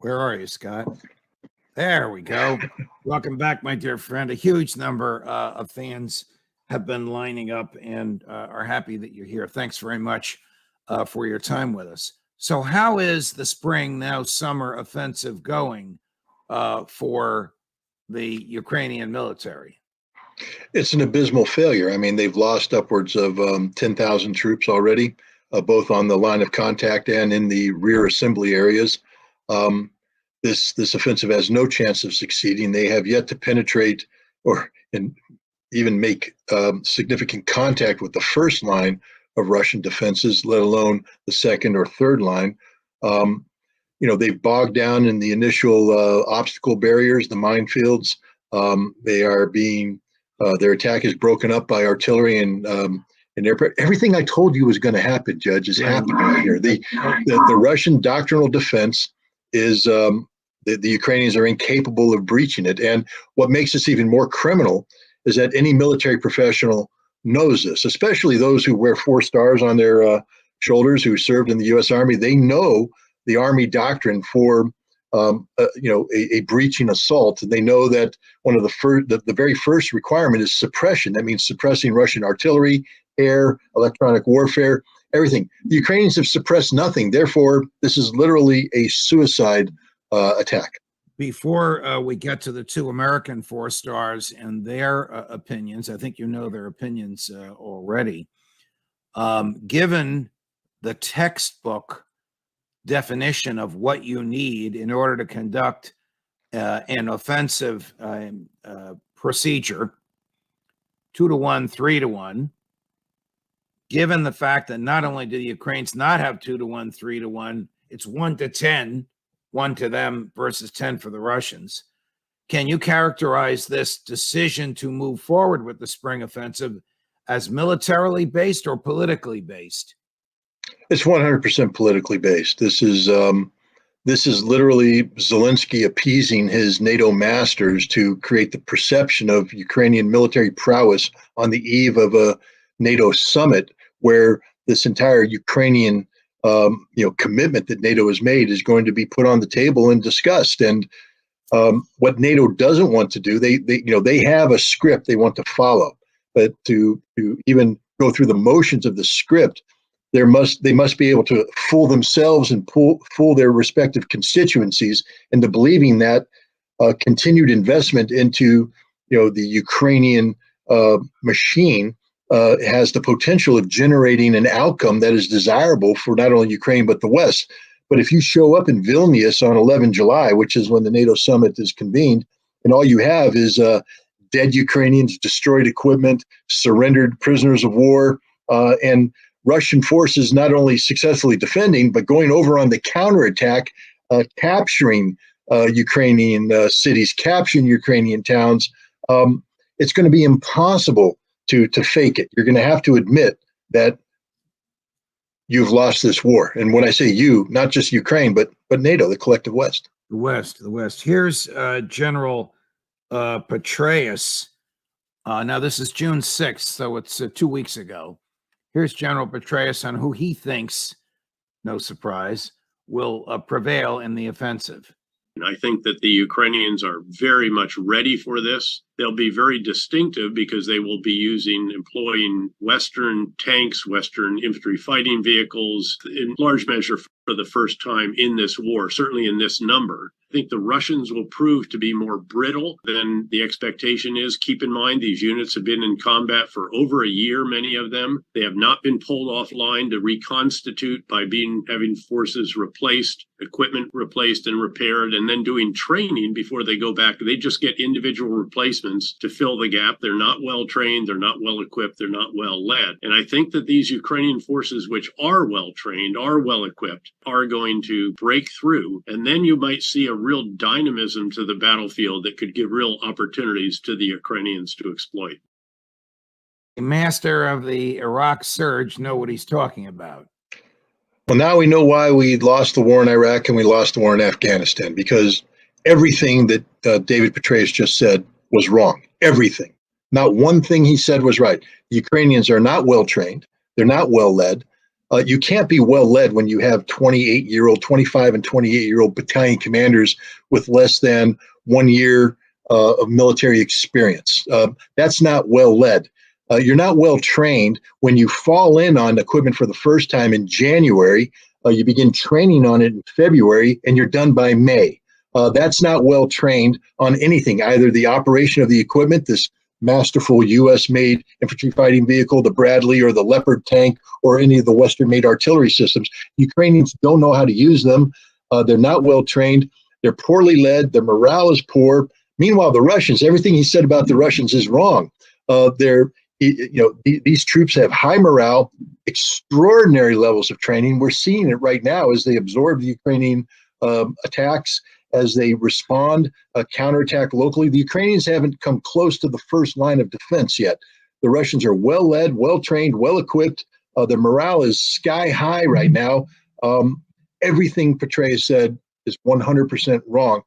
Where are you, Scott? There we go. Welcome back, my dear friend. A huge number of fans have been lining up and are happy that you're here. Thanks very much for your time with us. So how is the spring, now summer offensive going for the Ukrainian military? It's an abysmal failure. I mean, they've lost upwards of 10,000 troops already, both on the line of contact and in the rear assembly areas. This offensive has no chance of succeeding. They have yet to penetrate or even make significant contact with the first line of Russian defenses, let alone the second or third line. They've bogged down in the initial obstacle barriers, the minefields. They are being their attack is broken up by artillery and aircraft. Everything I told you was going to happen, Judge, is happening right here. The Russian doctrinal defense is the Ukrainians are incapable of breaching it. And what makes this even more criminal is that any military professional knows this, especially those who wear 4 stars on their shoulders, who served in the U.S. Army. They know the Army doctrine for a breaching assault. And they know that one of the very first requirement is suppression. That means suppressing Russian artillery, air, electronic warfare, everything. The Ukrainians have suppressed nothing. Therefore, this is literally a suicide attack. Before we get to the 2 American 4 stars and their opinions, I think you know their opinions already. Given the textbook definition of what you need in order to conduct an offensive procedure, 2-to-1, 3-to-1, given the fact that not only do the Ukrainians not have 2-to-1, 3-to-1, it's 1-to-10, 1 to them versus 10 for the Russians. Can you characterize this decision to move forward with the spring offensive as militarily based or politically based? It's 100% politically based. This is literally Zelensky appeasing his NATO masters to create the perception of Ukrainian military prowess on the eve of a NATO summit, where this entire Ukrainian commitment that NATO has made is going to be put on the table and discussed. And what NATO doesn't want to do, they have a script they want to follow, but to even go through the motions of the script, they must be able to fool themselves and fool their respective constituencies into believing that continued investment into the Ukrainian machine has the potential of generating an outcome that is desirable for not only Ukraine but the West. But if you show up in Vilnius on 11 July, which is when the NATO summit is convened, and all you have is dead Ukrainians, destroyed equipment, surrendered prisoners of war, and Russian forces not only successfully defending, but going over on the counterattack, capturing Ukrainian cities, capturing Ukrainian towns, it's going to be impossible to fake it. You're going to have to admit that you've lost this war. And when I say you, not just Ukraine, but NATO, the collective West. The West. Here's General Petraeus. Now, this is June 6th, so it's 2 weeks ago. Here's General Petraeus on who he thinks, no surprise, will prevail in the offensive. I think that the Ukrainians are very much ready for this. They'll be very distinctive because they will be employing Western tanks, Western infantry fighting vehicles, in large measure for the first time in this war, certainly in this number. I think the Russians will prove to be more brittle than the expectation is. Keep in mind, these units have been in combat for over a year, many of them. They have not been pulled offline to reconstitute by having forces replaced, equipment replaced and repaired, and then doing training before they go back. They just get individual replacements to fill the gap. They're not well trained, they're not well equipped, they're not well led. And I think that these Ukrainian forces, which are well trained, are well equipped, are going to break through. And then you might see a real dynamism to the battlefield that could give real opportunities to the Ukrainians to exploit. The master of the Iraq surge know what he's talking about. Well, now we know why we lost the war in Iraq and we lost the war in Afghanistan, because everything that David Petraeus just said was wrong. Everything. Not one thing he said was right. The Ukrainians are not well trained. They're not well led. You can't be well led when you have 25 and 28-year-old battalion commanders with less than 1 year of military experience. That's not well led. You're not well trained when you fall in on equipment for the first time in January. You begin training on it in February, and you're done by May. That's not well trained on anything, either the operation of the equipment, this masterful U.S.-made infantry fighting vehicle, the Bradley or the Leopard tank, or any of the Western-made artillery systems. Ukrainians don't know how to use them. They're not well trained. They're poorly led. Their morale is poor. Meanwhile, the Russians, everything he said about the Russians is wrong. These troops have high morale, extraordinary levels of training. We're seeing it right now as they absorb the Ukrainian attacks, as they respond, counterattack locally. The Ukrainians haven't come close to the first line of defense yet. The Russians are well led, well trained, well equipped. Their morale is sky high right now. Everything Petraeus said is 100% wrong.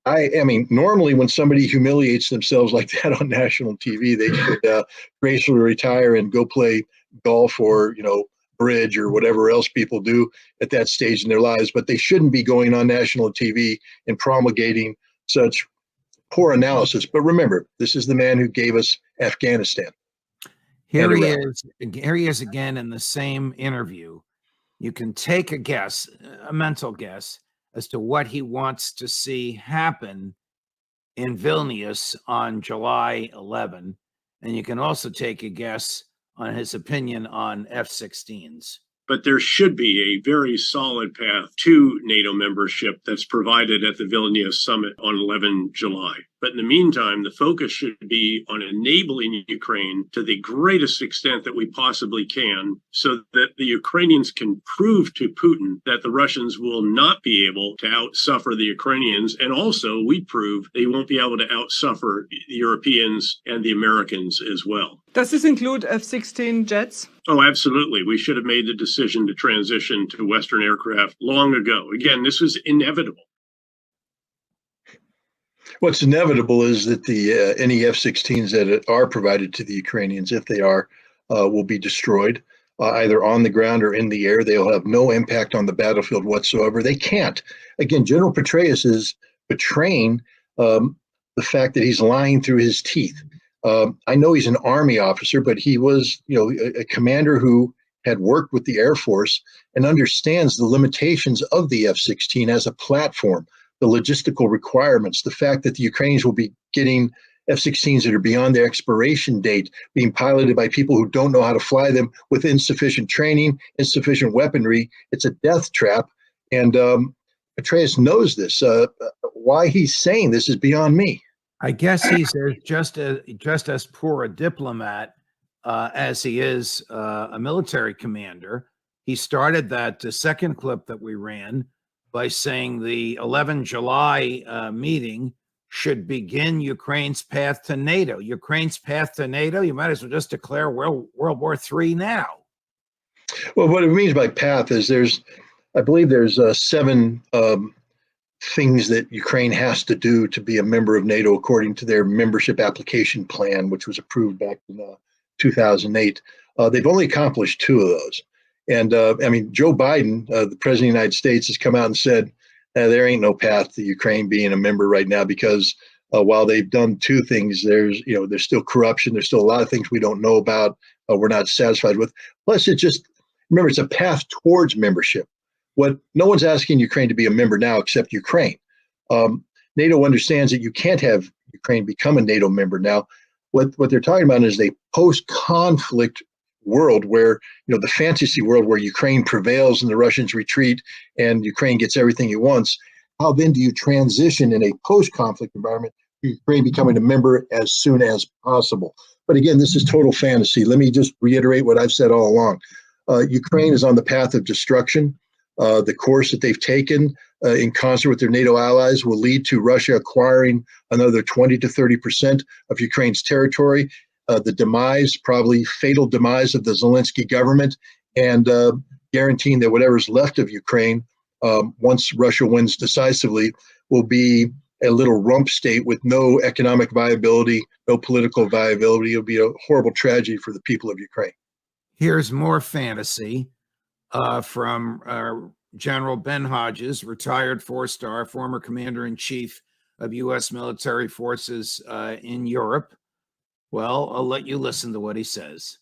I mean, normally when somebody humiliates themselves like that on national TV, they should gracefully retire and go play golf or, bridge or whatever else people do at that stage in their lives. But they shouldn't be going on national TV and promulgating such poor analysis. But remember, this is the man who gave us Afghanistan. Here he is again in the same interview. You can take a guess, a mental guess, as to what he wants to see happen in Vilnius on July 11. And you can also take a guess on his opinion on F-16s. But there should be a very solid path to NATO membership that's provided at the Vilnius summit on 11 July. But in the meantime, the focus should be on enabling Ukraine to the greatest extent that we possibly can, so that the Ukrainians can prove to Putin that the Russians will not be able to outsuffer the Ukrainians. And also we prove they won't be able to outsuffer the Europeans and the Americans as well. Does this include F-16 jets? Oh, absolutely. We should have made the decision to transition to Western aircraft long ago. Again, this was inevitable. What's inevitable is that the any F-16s that are provided to the Ukrainians, if they are, will be destroyed, either on the ground or in the air. They'll have no impact on the battlefield whatsoever. They can't. Again, General Petraeus is betraying the fact that he's lying through his teeth. I know he's an Army officer, but he was, a commander who had worked with the Air Force and understands the limitations of the F-16 as a platform, the logistical requirements, the fact that the Ukrainians will be getting F-16s that are beyond their expiration date, being piloted by people who don't know how to fly them with insufficient training, insufficient weaponry. It's a death trap. And Petraeus knows this. Why he's saying this is beyond me. I guess he's just as poor a diplomat as he is a military commander. He started that second clip that we ran by saying the 11 July meeting should begin Ukraine's path to NATO. Ukraine's path to NATO, you might as well just declare World War III now. Well, what it means by path is I believe there's 7 things that Ukraine has to do to be a member of NATO according to their membership application plan, which was approved back in 2008. They've only accomplished 2 of those. And Joe Biden, the president of the United States, has come out and said there ain't no path to Ukraine being a member right now because while they've done 2 things, there's still corruption. There's still a lot of things we don't know about. We're not satisfied with. Plus, remember, it's a path towards membership. No one's asking Ukraine to be a member now except Ukraine. NATO understands that you can't have Ukraine become a NATO member now. What they're talking about is a post-conflict world where, the fantasy world where Ukraine prevails and the Russians retreat and Ukraine gets everything it wants. How then do you transition in a post-conflict environment to Ukraine becoming a member as soon as possible? But again, this is total fantasy. Let me just reiterate what I've said all along. Ukraine is on the path of destruction. The course that they've taken in concert with their NATO allies will lead to Russia acquiring another 20 to 30% of Ukraine's territory, the demise, probably fatal demise of the Zelensky government, and guaranteeing that whatever's left of Ukraine, once Russia wins decisively, will be a little rump state with no economic viability, no political viability. It'll be a horrible tragedy for the people of Ukraine. Here's more fantasy. from General Ben Hodges, retired four-star, former commander-in-chief of U.S. military forces in Europe. Well, I'll let you listen to what he says.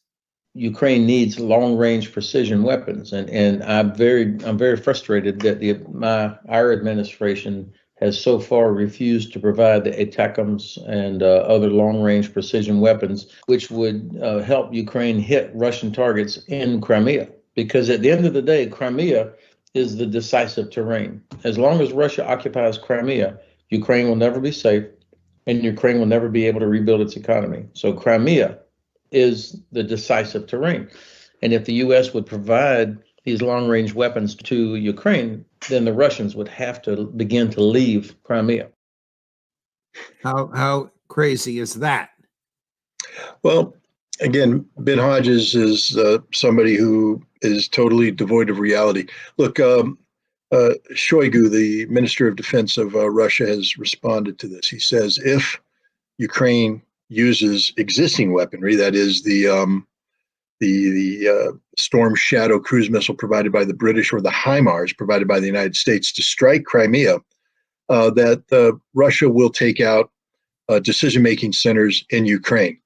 Ukraine needs long-range precision weapons, and I'm very frustrated that our administration has so far refused to provide the ATACMS and other long-range precision weapons, which would help Ukraine hit Russian targets in Crimea. Because at the end of the day, Crimea is the decisive terrain. As long as Russia occupies Crimea, Ukraine will never be safe, and Ukraine will never be able to rebuild its economy. So Crimea is the decisive terrain. And if the U.S. would provide these long-range weapons to Ukraine, then the Russians would have to begin to leave Crimea. How crazy is that? Well, again, Ben Hodges is somebody who is totally devoid of reality. Look, Shoigu, the Minister of Defense of Russia, has responded to this. He says if Ukraine uses existing weaponry, that is the Storm Shadow cruise missile provided by the British or the HIMARS provided by the United States to strike Crimea, that Russia will take out decision-making centers in Ukraine.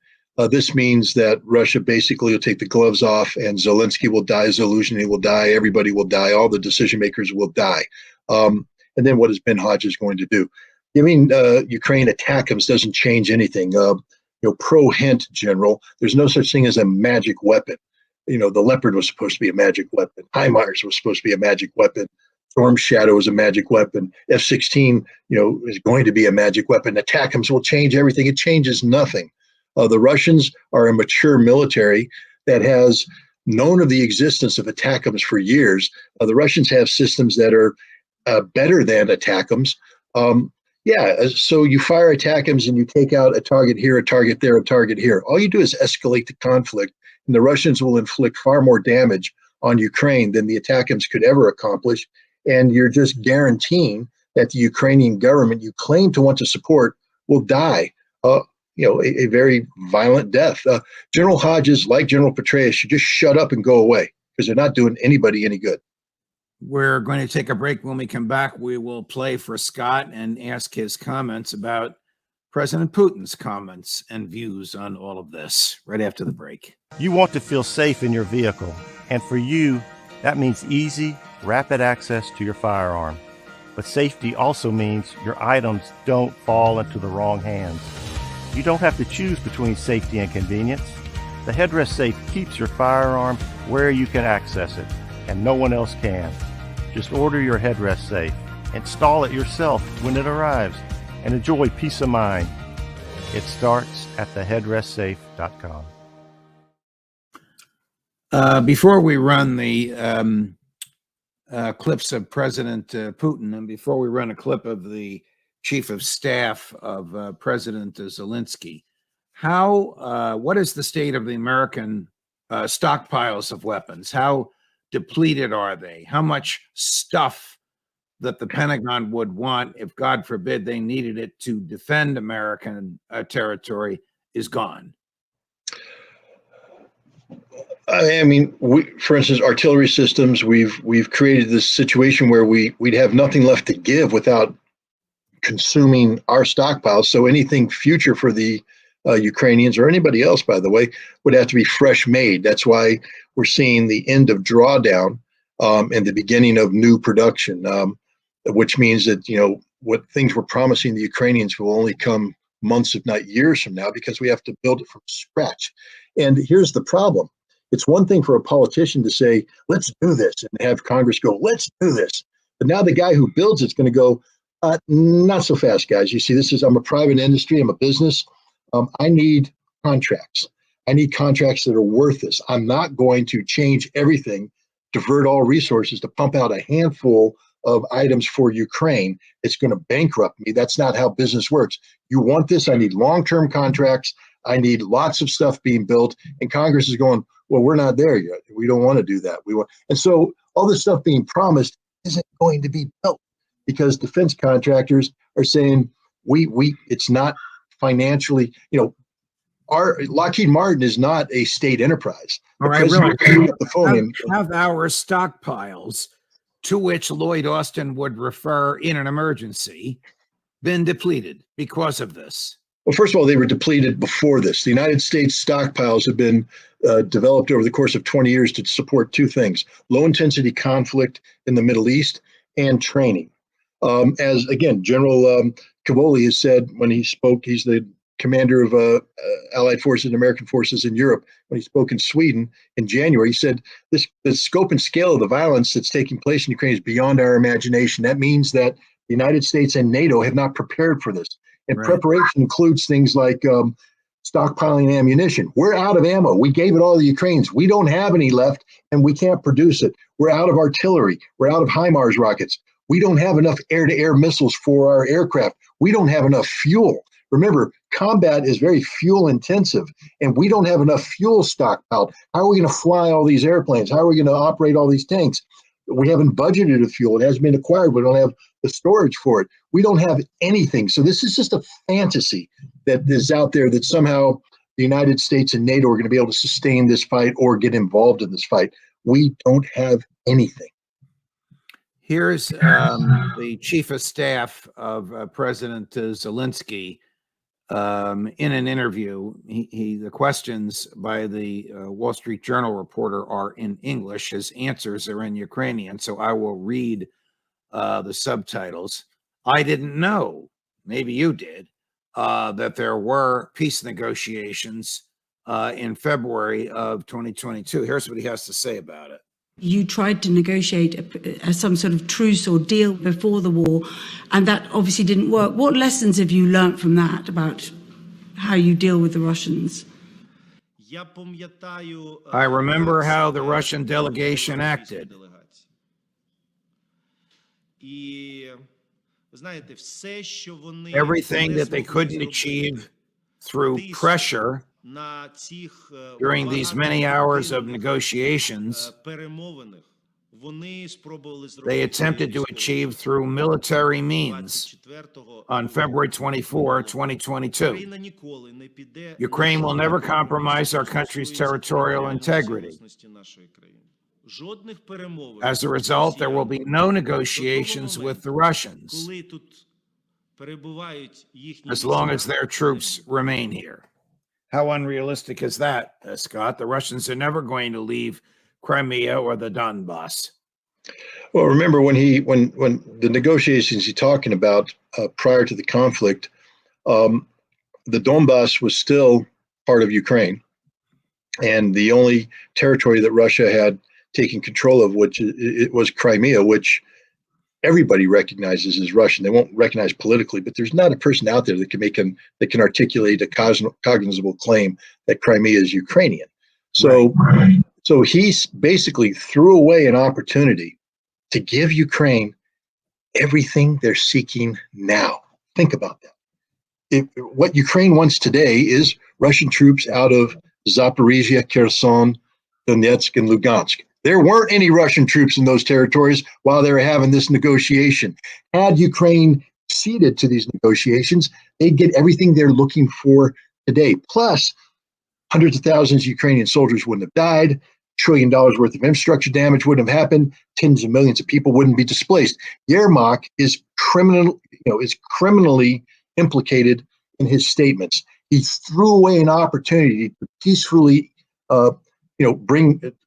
This means that Russia basically will take the gloves off, and Zelensky will die, Delusional will die, everybody will die, all the decision makers will die. And then what is Ben Hodges going to do? Giving Ukraine ATACMS doesn't change anything. Pro hint, General, there's no such thing as a magic weapon. The Leopard was supposed to be a magic weapon. HIMARS was supposed to be a magic weapon. Storm Shadow is a magic weapon. F-16, is going to be a magic weapon. ATACMS will change everything. It changes nothing. The Russians are a mature military that has known of the existence of ATACMS for years. The Russians have systems that are better than ATACMS. So you fire ATACMS and you take out a target here, a target there, a target here. All you do is escalate the conflict, and the Russians will inflict far more damage on Ukraine than the ATACMS could ever accomplish. And you're just guaranteeing that the Ukrainian government you claim to want to support will die. A very violent death. General Hodges, like General Petraeus, should just shut up and go away because they're not doing anybody any good. We're going to take a break. When we come back, we will play for Scott and ask his comments about President Putin's comments and views on all of this right after the break. You want to feel safe in your vehicle, and for you, that means easy, rapid access to your firearm. But safety also means your items don't fall into the wrong hands. You don't have to choose between safety and convenience. The headrest safe keeps your firearm where you can access it, and no one else can. Just order your headrest safe, install it yourself when it arrives, and enjoy peace of mind. It starts at theheadrestsafe.com. Before we run the clips of President Putin, and before we run a clip of the Chief of Staff of President Zelensky, what is the state of the American stockpiles of weapons? How depleted are they? How much stuff that the Pentagon would want, if God forbid they needed it to defend American territory, is gone? I mean, for instance, artillery systems, we've created this situation where we'd have nothing left to give without consuming our stockpiles. So anything future for the Ukrainians or anybody else, by the way, would have to be fresh made. That's why we're seeing the end of drawdown and the beginning of new production, which means that, what things we're promising the Ukrainians will only come months, if not years from now, because we have to build it from scratch. And here's the problem. It's one thing for a politician to say, let's do this, and have Congress go, let's do this. But now the guy who builds it's going to go, not so fast, guys. You see, I'm a private industry. I'm a business. I need contracts. I need contracts that are worth this. I'm not going to change everything, divert all resources to pump out a handful of items for Ukraine. It's going to bankrupt me. That's not how business works. You want this? I need long-term contracts. I need lots of stuff being built. And Congress is going, well, we're not there yet. We don't want to do that. And so all this stuff being promised isn't going to be built because defense contractors are saying, it's not financially, our Lockheed Martin is not a state enterprise. All right, President really. picked up the phone and Have our stockpiles, to which Lloyd Austin would refer in an emergency, been depleted because of this? well, first of all, they were depleted before this. The United States stockpiles have been developed over the course of 20 years to support two things: low-intensity conflict in the Middle East and training. As again, General Cavoli has said when he spoke, he's the commander of Allied forces and American forces in Europe. When he spoke in Sweden in January, he said the scope and scale of the violence that's taking place in Ukraine is beyond our imagination. That means that the United States and NATO have not prepared for this. And Right. preparation includes things like stockpiling ammunition. We're out of ammo. We gave it all to the Ukrainians. We don't have any left, and we can't produce it. We're out of artillery. We're out of HIMARS rockets. We don't have enough air-to-air missiles for our aircraft. We don't have enough fuel. Remember, combat is very fuel intensive, and we don't have enough fuel stockpiled. How are we going to fly all these airplanes? How are we going to operate all these tanks? We haven't budgeted the fuel. It hasn't been acquired. We don't have the storage for it. We don't have anything. So this is just a fantasy that is out there that somehow the United States and NATO are going to be able to sustain this fight or get involved in this fight. We don't have anything. Here's the chief of staff of President Zelensky in an interview. The questions by the Wall Street Journal reporter are in English. His answers are in Ukrainian, so I will read the subtitles. I didn't know, maybe you did, that there were peace negotiations in February of 2022. Here's what he has to say about it. You tried to negotiate some sort of truce or deal before the war, and that obviously didn't work. What lessons have you learnt from that about how you deal with the Russians? I remember how the Russian delegation acted. Everything that they couldn't achieve through pressure during these many hours of negotiations, they attempted to achieve through military means on February 24, 2022. Ukraine will never compromise our country's territorial integrity. As a result, there will be no negotiations with the Russians as long as their troops remain here. How unrealistic is that, Scott? The Russians are never going to leave Crimea or the Donbass. Well, remember when the negotiations he's talking about prior to the conflict, the Donbass was still part of Ukraine, and the only territory that Russia had taken control of, which it was Crimea, which everybody recognizes as Russian. They won't recognize politically, but there's not a person out there that can articulate a cognizable claim that Crimea is Ukrainian. So, Right. So he's basically threw away an opportunity to give Ukraine everything they're seeking now. Think about that. What Ukraine wants today is Russian troops out of Zaporizhia, Kherson, Donetsk, and Lugansk. There weren't any Russian troops in those territories while they were having this negotiation. Had Ukraine ceded to these negotiations, they'd get everything they're looking for today. Plus, hundreds of thousands of Ukrainian soldiers wouldn't have died. $1 trillion worth of infrastructure damage wouldn't have happened. Tens of millions of people wouldn't be displaced. Yermak is criminally implicated in his statements. He threw away an opportunity to peacefully,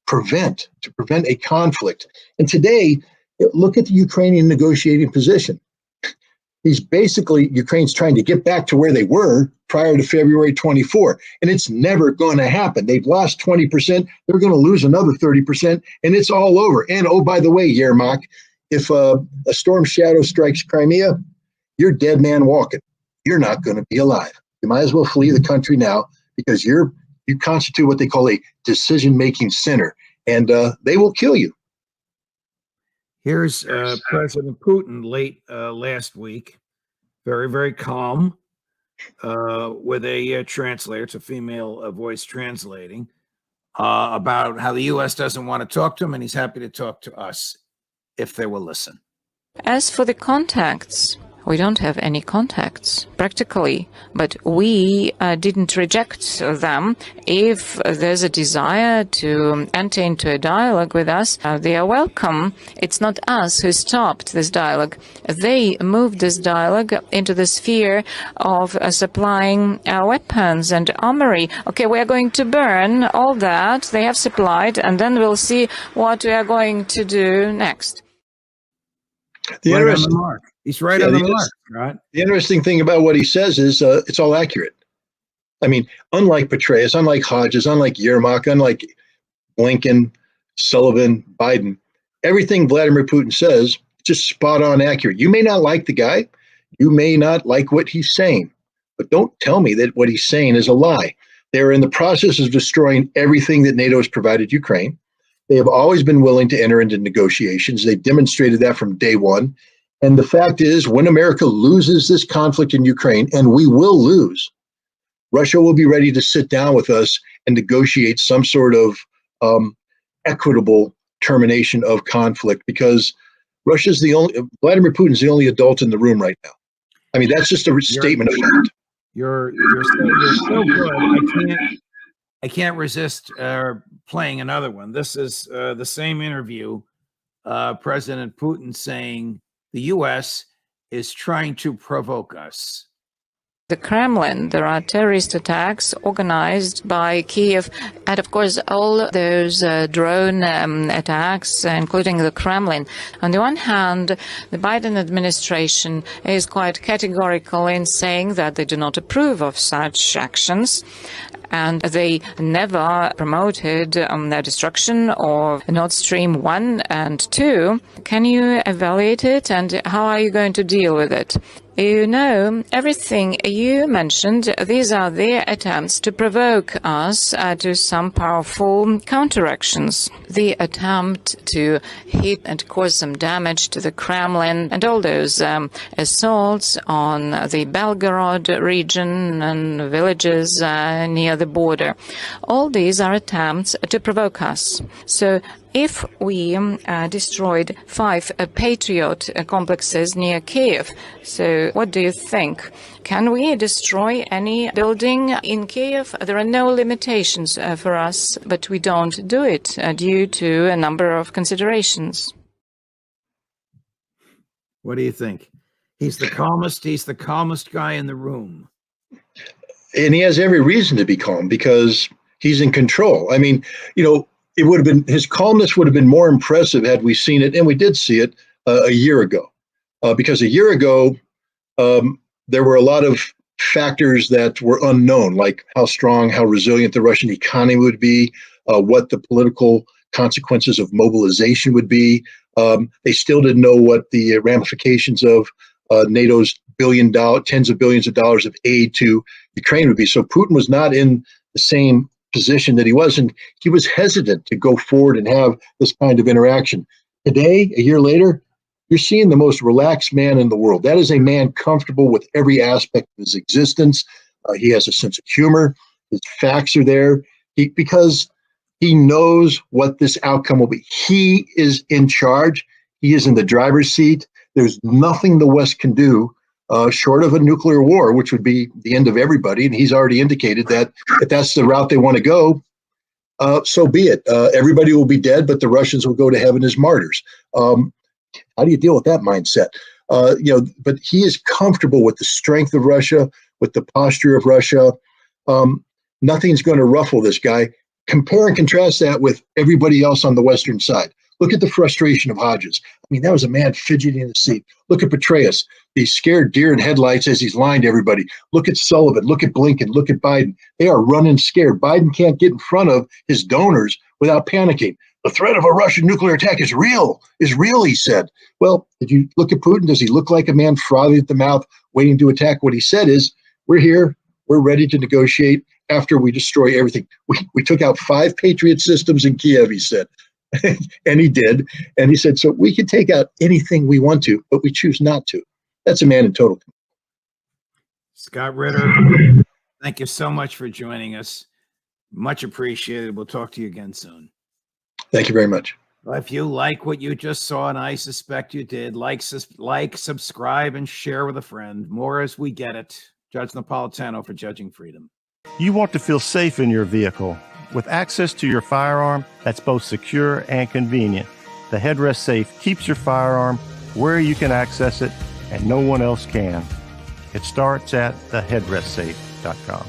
prevent a conflict. And today, look at the Ukrainian negotiating position. Ukraine's trying to get back to where they were prior to February 24, and it's never going to happen. They've lost 20%. They're going to lose another 30%, and it's all over. And oh, by the way, Yermak, if a storm shadow strikes Crimea, you're dead man walking. You're not going to be alive. You might as well flee the country now because you constitute what they call a decision-making center, and they will kill you. Here's President Putin late last week, very, very calm, with a translator. It's a female voice translating about how the U.S. doesn't want to talk to him, and he's happy to talk to us if they will listen. As for the contacts We don't have any contacts, practically, but we didn't reject them. If there's a desire to enter into a dialogue with us, they are welcome. It's not us who stopped this dialogue. They moved this dialogue into the sphere of supplying weapons and armory. Okay, we are going to burn all that they have supplied, and then we'll see what we are going to do next. The Right on interesting, the mark. He's right Yeah, on the the mark, right? the interesting thing about what he says is it's all accurate. I mean, unlike Petraeus, unlike Hodges, unlike Yermak, unlike Blinken, Sullivan, Biden, everything Vladimir Putin says is just spot on accurate. You may not like the guy, you may not like what he's saying, but don't tell me that what he's saying is a lie. They're in the process of destroying everything that NATO has provided Ukraine. They have always been willing to enter into negotiations. They've demonstrated that from day one. And the fact is, when America loses this conflict in Ukraine, and we will lose, Russia will be ready to sit down with us and negotiate some sort of equitable termination of conflict, because Vladimir Putin's the only adult in the room right now. I mean, that's just a statement of fact. You're so good. I can't resist playing another one. This is the same interview. President Putin saying the U.S. is trying to provoke us. The Kremlin, there are terrorist attacks organized by Kiev, and of course all those drone attacks, including the Kremlin. On the one hand, the Biden administration is quite categorical in saying that they do not approve of such actions, and they never promoted the destruction of Nord Stream 1 and 2. Can you evaluate it, and how are you going to deal with it? You know, everything you mentioned, these are their attempts to provoke us to some powerful counteractions. The attempt to hit and cause some damage to the Kremlin and all those assaults on the Belgorod region and villages near the border. All these are attempts to provoke us. So if we destroyed 5 Patriot complexes near Kiev, so what do you think? Can we destroy any building in Kiev? There are no limitations for us, but we don't do it due to a number of considerations. What do you think? He's the calmest guy in the room. And he has every reason to be calm because he's in control. I mean, you know, it would have been, his calmness would have been more impressive had we seen it, and we did see it a year ago. Because a year ago, there were a lot of factors that were unknown, like how strong, how resilient the Russian economy would be, what the political consequences of mobilization would be. They still didn't know what the ramifications of NATO's tens of billions of dollars of aid to Ukraine would be. So Putin was not in the same position that he was, and he was hesitant to go forward and have this kind of interaction. Today, a year later, you're seeing the most relaxed man in the world. That is a man comfortable with every aspect of his existence. He has a sense of humor. His facts are there because he knows what this outcome will be. He is in charge. He is in the driver's seat. There's nothing the West can do short of a nuclear war, which would be the end of everybody. And he's already indicated that if that's the route they want to go, so be it. Everybody will be dead, but the Russians will go to heaven as martyrs. How do you deal with that mindset? But he is comfortable with the strength of Russia, with the posture of Russia. Nothing's going to ruffle this guy. Compare and contrast that with everybody else on the Western side. Look at the frustration of Hodges. I mean, that was a man fidgeting in the seat. Look at Petraeus. He's scared deer in headlights as he's lying to everybody. Look at Sullivan. Look at Blinken. Look at Biden. They are running scared. Biden can't get in front of his donors without panicking. The threat of a Russian nuclear attack is real, he said. Well, did you look at Putin? Does he look like a man frothing at the mouth, waiting to attack? What he said is, we're here. We're ready to negotiate after we destroy everything. We took out 5 Patriot systems in Kiev, he said. And he did. And he said, so we can take out anything we want to, but we choose not to. That's a man in total control. Scott Ritter, thank you so much for joining us. Much appreciated. We'll talk to you again soon. Thank you very much. Well, if you like what you just saw, and I suspect you did, like, subscribe, and share with a friend. More as we get it. Judge Napolitano for Judging Freedom. You want to feel safe in your vehicle. With access to your firearm that's both secure and convenient, the Headrest Safe keeps your firearm where you can access it and no one else can. It starts at theheadrestsafe.com.